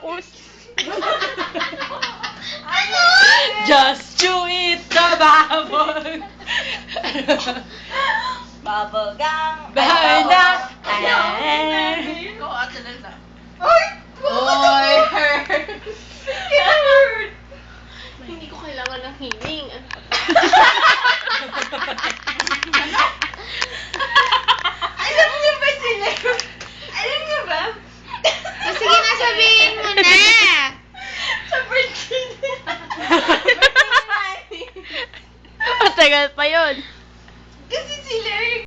focus. Ano? Just chew it, the bubble. Bubble gum. Behind that. Go out the na. Ay! Oy, hurt. Hurt! Hindi ko kailangan ng healing. Alam niyo ba sila? Alam niyo ba? Sige na, sabihin mo na! Sa birthday niya. Matagal pa yun. Kasi sila